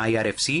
IRFC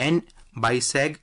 NBISAG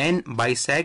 NBISAG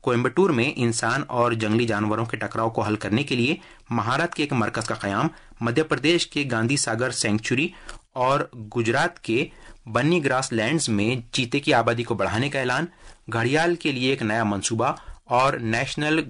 Coimbatore میں انسان اور جنگلی جانوروں کے ٹکراؤ کو حل کرنے کے لیے مہارت کے ایک مرکز کا قیام، مدھیہ پردیش کے گاندھی ساگر سینکچوری اور گجرات کے بنی گراس لینڈز میں چیتے کی آبادی کو بڑھانے کا اعلان، گھڑیال کے لیے ایک نیا منصوبہ اور national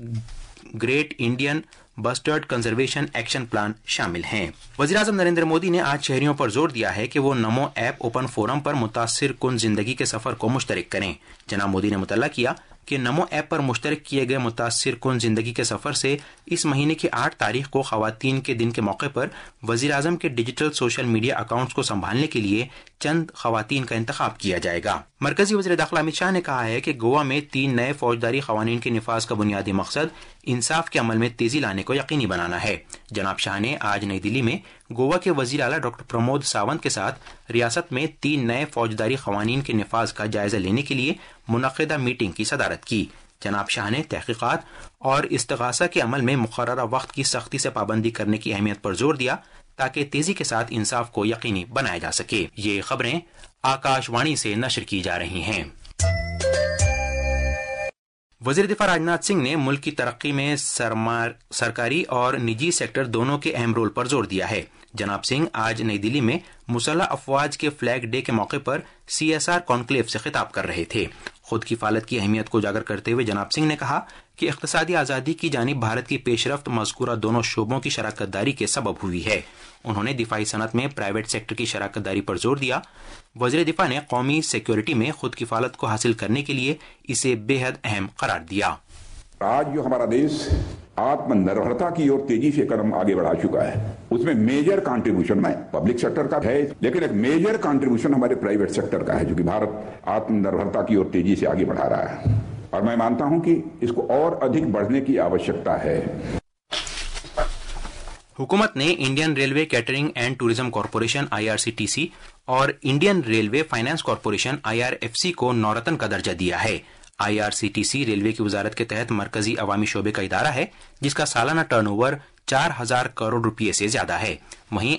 great Indian bestowed conservation action plan شامل ہیں۔ وزیراعظم نریندر مودی نے آج شہریوں پر زور دیا ہے کہ وہ نمو ایپ اوپن فورم پر متاثر کن زندگی کے سفر کو مشترک کریں۔ جناب مودی نے مطلع کیا کہ نمو ایپ پر مشترک کیے گئے متاثر کن زندگی کے سفر سے اس مہینے کی 8 تاریخ کو خواتین کے دن کے موقع پر وزیراعظم کے ڈیجیٹل سوشل میڈیا اکاؤنٹس کو سنبھالنے کے لیے چند خواتین کا انتخاب کیا جائے گا۔ مرکزی وزیر داخلہ امت شاہ نے کہا ہے کہ گوا میں 3 نئے فوجداری قوانین کے نفاذ کا بنیادی مقصد انصاف کے عمل میں تیزی لانے کو یقینی بنانا ہے۔ جناب شاہ نے آج نئی دلی میں گوا کے وزیر اعلیٰ ڈاکٹر پرمود ساونت کے ساتھ ریاست میں 3 نئے فوجداری قوانین کے نفاذ کا جائزہ لینے کے لیے منعقدہ میٹنگ کی صدارت کی۔ جناب شاہ نے تحقیقات اور استغاثہ کے عمل میں مقررہ وقت کی سختی سے پابندی کرنے کی اہمیت پر زور دیا تاکہ تیزی کے ساتھ انصاف کو یقینی بنایا جا سکے۔ یہ خبریں آکاش وانی سے نشر کی جا رہی ہیں۔ وزیر دفاع راجناتھ سنگھ نے ملک کی ترقی میں سرکاری اور نجی سیکٹر دونوں کے اہم رول پر زور دیا ہے۔ جناب سنگھ آج نئی دلی میں مسلح افواج کے فلیگ ڈے کے موقع پر CSR کانکلیو سے خطاب کر رہے تھے۔ خود کفالت کی اہمیت کو اجاگر کرتے ہوئے جناب سنگھ نے کہا کہ اقتصادی آزادی کی جانب بھارت کی پیش رفت مذکورہ دونوں شعبوں کی شراکت داری کے سبب ہوئی ہے۔ انہوں نے دفاعی صنعت میں پرائیویٹ سیکٹر کی شراکت داری پر زور دیا۔ وزیر دفاع نے قومی سیکیورٹی میں خود کفالت کو حاصل کرنے کے لیے اسے بے حد اہم قرار دیا۔ آج جو ہمارا دیش آتم نربھرتا کی اور تیزی سے قدم آگے بڑھا چکا ہے، اس میں میجر کنٹریبیوشن میں پبلک سیکٹر کا ہے، لیکن ایک میجر کنٹریبیوشن ہمارے پرائیویٹ سیکٹر کا ہے، جو کہ بھارت آتم نربھرتا کی اور تیزی سے آگے بڑھا رہا ہے، اور میں مانتا ہوں کہ اس کو اور ادھک بڑھنے کی آوشکتا ہے۔ حکومت نے Indian railway catering and tourism corporation IRCTC اور Indian railway finance corporation IRFC کو نورتن کا درجہ دیا ہے۔ IRCTC ریلوے کی وزارت کے تحت مرکزی عوامی شعبے کا ادارہ ہے جس کا سالانہ ٹرن اوور 4000 کروڑ روپے سے زیادہ ہے۔ وہیں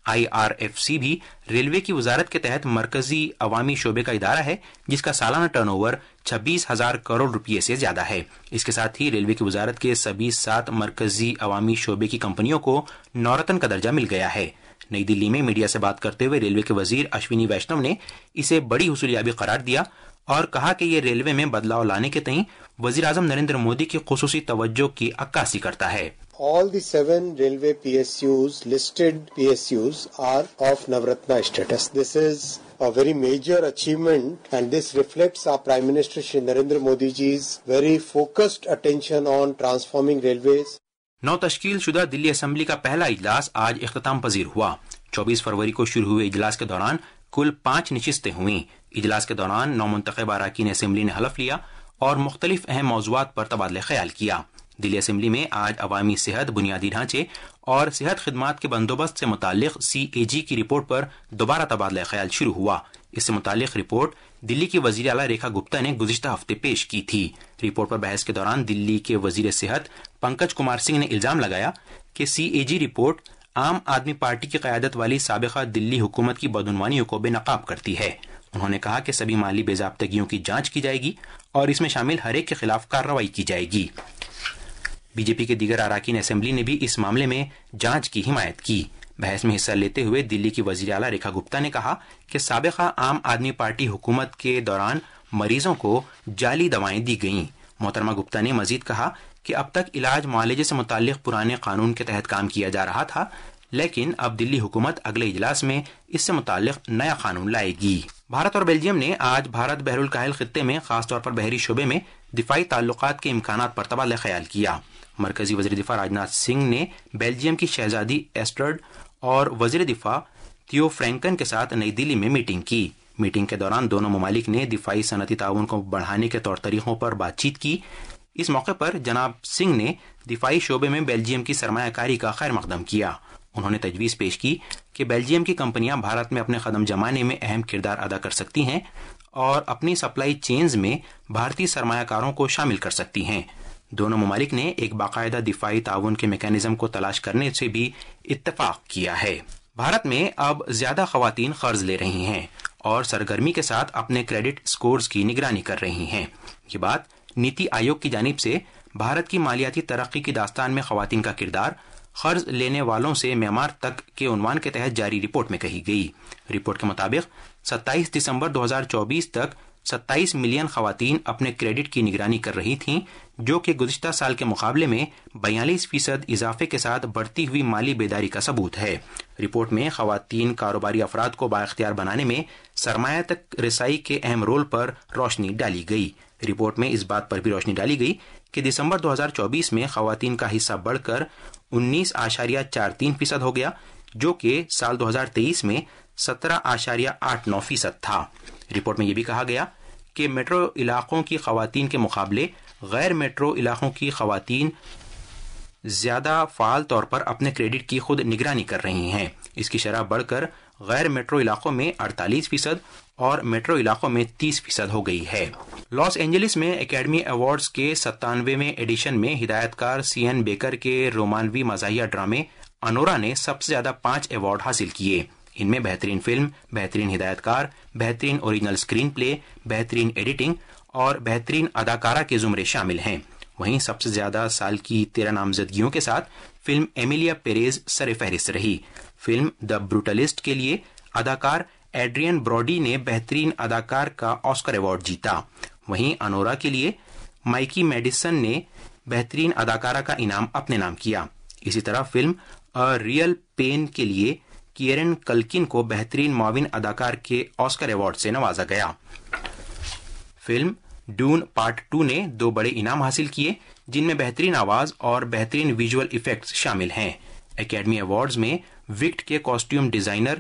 IRFC بھی ریلوے کی وزارت کے تحت مرکزی عوامی شعبے کا ادارہ ہے جس کا سالانہ ٹرن اوور 26,000 کروڑ روپے سے زیادہ ہے۔ اس کے ساتھ ہی ریلوے کی وزارت کے سبھی 7 مرکزی عوامی شعبے کی کمپنیوں کو نورتن کا درجہ مل گیا ہے۔ نئی دلی میں میڈیا سے بات کرتے ہوئے ریلوے کے وزیر اشونی ویشنو نے اسے بڑی حصولیابی قرار دیا اور کہا کہ یہ ریلوے میں بدلاؤ لانے کے تئیں وزیر اعظم نریندر مودی کی خصوصی توجہ کی عکاسی کرتا ہے۔ All the 7 railway PSUs, listed PSUs, are of Navratna status. This is a very major achievement, and this reflects our Prime Minister Shri Narendra Modi ji's very focused attention on transforming railways. نو تشکیل شدہ دلی assembly کا پہلا اجلاس آج اختتام پذیر ہوا۔ 24 فروری کو شروع ہوئے اجلاس کے دوران کل 5 نشستیں ہوئیں۔ اجلاس کے دوران نو منتخب اراکین اسمبلی نے حلف لیا اور مختلف اہم موضوعات پر تبادلہ خیال کیا۔ دلی اسمبلی میں آج عوامی صحت، بنیادی ڈھانچے اور صحت خدمات کے بندوبست سے متعلق CAG کی رپورٹ پر دوبارہ تبادلہ خیال شروع ہوا۔ اس سے متعلق رپورٹ دلی کی وزیر اعلیٰ ریکھا گپتا نے گزشتہ ہفتے پیش کی تھی۔ رپورٹ پر بحث کے دوران دلی کے وزیر صحت پنکج کمار سنگھ نے الزام لگایا کہ CAG رپورٹ عام آدمی پارٹی کی قیادت والی سابقہ دلی حکومت کی بدعنوانیوں کو بے نقاب کرتی ہے۔ انہوں نے کہا کہ سبھی مالی بے ضابطگیوں کی جانچ کی جائے گی اور اس میں شامل ہر ایک کے خلاف کارروائی کی جائے گی۔ BJP کے دیگر اراکین اسمبلی نے بھی اس معاملے میں جانچ کی حمایت کی۔ بحث میں حصہ لیتے ہوئے دلی کی وزیر اعلیٰ ریکھا گپتا نے کہا کہ سابقہ عام آدمی پارٹی حکومت کے دوران مریضوں کو جعلی دوائیں دی گئیں۔ محترمہ گپتا نے مزید کہا کہ اب تک علاج معالجے سے متعلق پرانے قانون کے تحت کام کیا جا رہا تھا، لیکن اب دلی حکومت اگلے اجلاس میں اس سے متعلق نیا قانون لائے گی۔ بھارت اور بیلجیم نے آج بھارت بحر الکاہل خطے میں خاص طور پر بحری شعبے میں دفاعی تعلقات کے امکانات پر تبادلہ خیال کیا۔ مرکزی وزیر دفاع راجناتھ سنگھ نے بیلجیم کی شہزادی ایسٹرڈ اور وزیر دفاع تھیو فرینکن کے ساتھ نئی دلی میں میٹنگ کی۔ میٹنگ کے دوران دونوں ممالک نے دفاعی صنعتی تعاون کو بڑھانے کے طور طریقوں پر بات چیت کی۔ اس موقع پر جناب سنگھ نے دفاعی شعبے میں بیلجیم کی سرمایہ کاری کا خیر مقدم کیا۔ انہوں نے تجویز پیش کی کہ بیلجیم کی کمپنیاں بھارت میں اپنے قدم جمانے میں اہم کردار ادا کر سکتی ہیں اور اپنی سپلائی چینز میں بھارتی سرمایہ کاروں کو شامل کر سکتی ہیں۔ دونوں ممالک نے ایک باقاعدہ دفاعی تعاون کے میکانزم کو تلاش کرنے سے بھی اتفاق کیا ہے۔ بھارت میں اب زیادہ خواتین قرض لے رہی ہیں اور سرگرمی کے ساتھ اپنے کریڈٹ سکورز کی نگرانی کر رہی ہیں۔ یہ بات نیتی آیوگ کی جانب سے بھارت کی مالیاتی ترقی کی داستان میں خواتین کا کردار قرض لینے والوں سے معیار تک کے عنوان کے تحت جاری رپورٹ میں کہی گئی۔ رپورٹ کے مطابق 27 دسمبر 2024 تک 27 ملین خواتین اپنے کریڈٹ کی نگرانی کر رہی تھیں، جو کہ گزشتہ سال کے مقابلے میں 42% اضافے کے ساتھ بڑھتی ہوئی مالی بیداری کا ثبوت ہے۔ رپورٹ میں خواتین کاروباری افراد کو بااختیار بنانے میں سرمایہ تک رسائی کے اہم رول پر روشنی ڈالی گئی۔ رپورٹ میں اس بات پر بھی روشنی ڈالی گئی کہ دسمبر 2024 میں خواتین کا حصہ بڑھ کر 19.43% ہو گیا، جو کہ سال 2023 میں 17.89% تھا۔ رپورٹ میں یہ بھی کہا گیا کہ میٹرو علاقوں کی خواتین کے مقابلے غیر میٹرو علاقوں کی خواتین زیادہ فعال طور پر اپنے کریڈٹ کی خود نگرانی کر رہی ہیں۔ اس کی شرح بڑھ کر غیر میٹرو علاقوں میں 48% اور میٹرو علاقوں میں 30% ہو گئی ہے۔ لاس اینجلس میں اکیڈمی ایوارڈز کے 97ویں ایڈیشن میں ہدایت کار CN بیکر کے رومانوی مزاحیہ ڈرامے انورا نے سب سے زیادہ 5 ایوارڈ حاصل کیے۔ ان میں بہترین فلم، بہترین ہدایت کار، بہترین اوریجنل اسکرین پلے، بہترین ایڈیٹنگ اور بہترین اداکارہ کے زمرے شامل ہیں۔ وہیں سب سے زیادہ سال کی 13 نامزدگیوں کے ساتھ فلم ایمیلیا پیریز سر فہرست رہی۔ فلم دی بروٹلسٹ کے لیے اداکار ایڈرین براڈی نے بہترین اداکار کا آسکر ایوارڈ جیتا۔ وہیں انورا کے لیے مائکی میڈیسن نے بہترین اداکارہ کا انعام اپنے نام کیا۔ اسی طرح فلم ریئل پین کے لیے کیرن کلکن کو بہترین معاون اداکار کے آسکر ایوارڈ سے نوازا گیا۔ فلم ڈون پارٹ 2 نے 2 بڑے انعام حاصل کیے، جن میں بہترین آواز اور بہترین ویژول ایفیکٹس شامل ہیں۔ اکیڈمی ایوارڈز میں وکٹ کے کاسٹیوم ڈیزائنر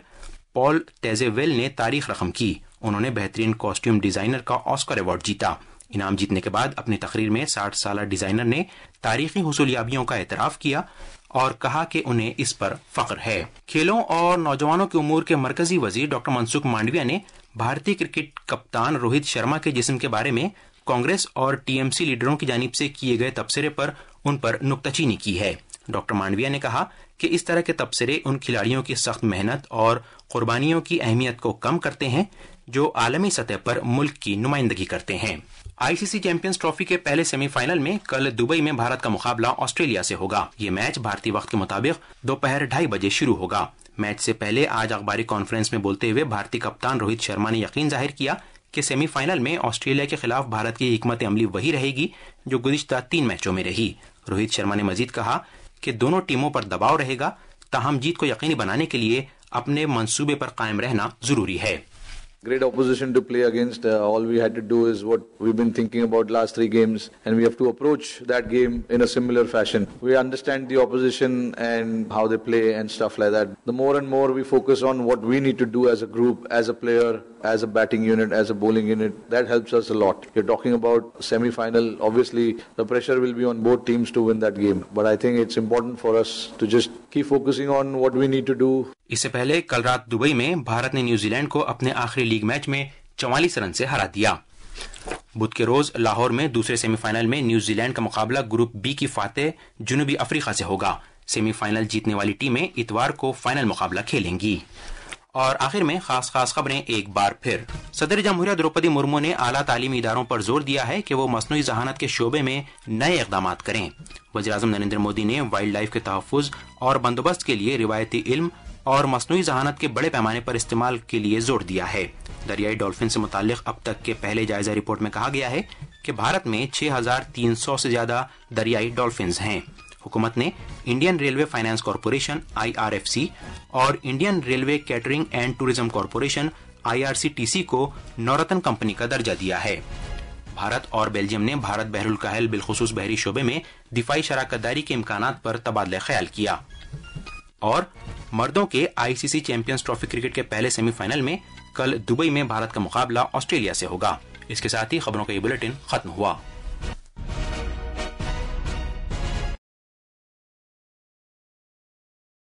پال ٹیزیویل نے تاریخ رقم کی۔ انہوں نے بہترین کاسٹیوم ڈیزائنر کا آسکر ایوارڈ جیتا۔ انعام جیتنے کے بعد اپنی تقریر میں 60 سالہ ڈیزائنر نے تاریخی حصولیابیوں کا اعتراف کیا اور کہا کہ انہیں اس پر فخر ہے۔ کھیلوں اور نوجوانوں کے امور کے مرکزی وزیر ڈاکٹر منسکھ مانڈویا نے بھارتی کرکٹ کپتان روہت شرما کے جسم کے بارے میں کانگریس اور TMC لیڈروں کی جانب سے کیے گئے تبصرے پر ان پر نکتہ چینی کی ہے۔ ڈاکٹر مانڈویا نے کہا کہ اس طرح کے تبصرے ان کھلاڑیوں کی سخت محنت اور قربانیوں کی اہمیت کو کم کرتے ہیں جو عالمی سطح پر ملک کی نمائندگی کرتے ہیں۔ ICC چیمپئنز ٹرافی کے پہلے سیمی فائنل میں کل دبئی میں بھارت کا مقابلہ آسٹریلیا سے ہوگا۔ یہ میچ بھارتی وقت کے مطابق دوپہر 2:30 بجے شروع ہوگا۔ میچ سے پہلے آج اخباری کانفرنس میں بولتے ہوئے بھارتی کپتان روہت شرما نے یقین ظاہر کیا کہ سیمی فائنل میں آسٹریلیا کے خلاف بھارت کی حکمت عملی وہی رہے گی جو گزشتہ 3 میچوں میں رہی۔ روہت شرما نے مزید کہا کہ دونوں ٹیموں پر دباؤ رہے گا، تاہم جیت کو یقینی بنانے کے لیے اپنے منصوبے پر قائم رہنا ضروری ہے۔ Great opposition to play against. All we had to do is what we've been thinking about last 3 games, and we have to approach that game in a similar fashion. We understand the opposition and how they play and stuff like that. The more and more we focus on what we need to do as a group, as a player, as a batting unit, as a bowling unit, that helps us a lot. You're talking about semi-final. Obviously, the pressure will be on both teams to win that game. But I think it's important for us to just keep focusing on what we need to do. اس سے پہلے کل رات Dubai میں بھارت نے New Zealand کو اپنے آخری league match میں 44 رن سے ہرا دیا۔ بدھ کے روز لاہور میں دوسرے سیمی فائنل میں نیوزی لینڈ کا مقابلہ گروپ بی کی فاتح جنوبی افریقہ سے ہوگا۔ سیمی فائنل جیتنے والی ٹیمیں اتوار کو فائنل مقابلہ کھیلیں گی۔ اور آخر میں خاص خبریں ایک بار پھر۔ صدر جمہوریہ دروپدی مرمو نے اعلیٰ تعلیمی اداروں پر زور دیا ہے کہ وہ مصنوعی ذہانت کے شعبے میں نئے اقدامات کریں۔ وزیراعظم نریندر مودی نے وائلڈ لائف کے تحفظ اور بندوبست کے لیے روایتی علم اور مصنوعی ذہانت کے بڑے پیمانے پر استعمال کے لیے زور دیا ہے۔ دریائی ڈولفن سے متعلق اب تک کے پہلے جائزہ رپورٹ میں کہا گیا ہے کہ بھارت میں 6300 سے زیادہ دریائی ڈولفنز ہیں۔ حکومت نے Indian railway finance corporation IRFC اور Indian railway catering and tourism corporation IRCTC کو نورتن کمپنی کا درجہ دیا ہے۔ بھارت اور بیلجیم نے بھارت بحر الکاہل بالخصوص بحری شعبے میں دفاعی شراکت داری کے امکانات پر تبادلہ خیال کیا۔ اور مردوں کے ICC چیمپئنز ٹرافی کرکٹ کے پہلے سیمی فائنل میں کل دبئی میں بھارت کا مقابلہ آسٹریلیا سے ہوگا۔ اس کے ساتھ ہی خبروں کا یہ بلیٹن ختم ہوا۔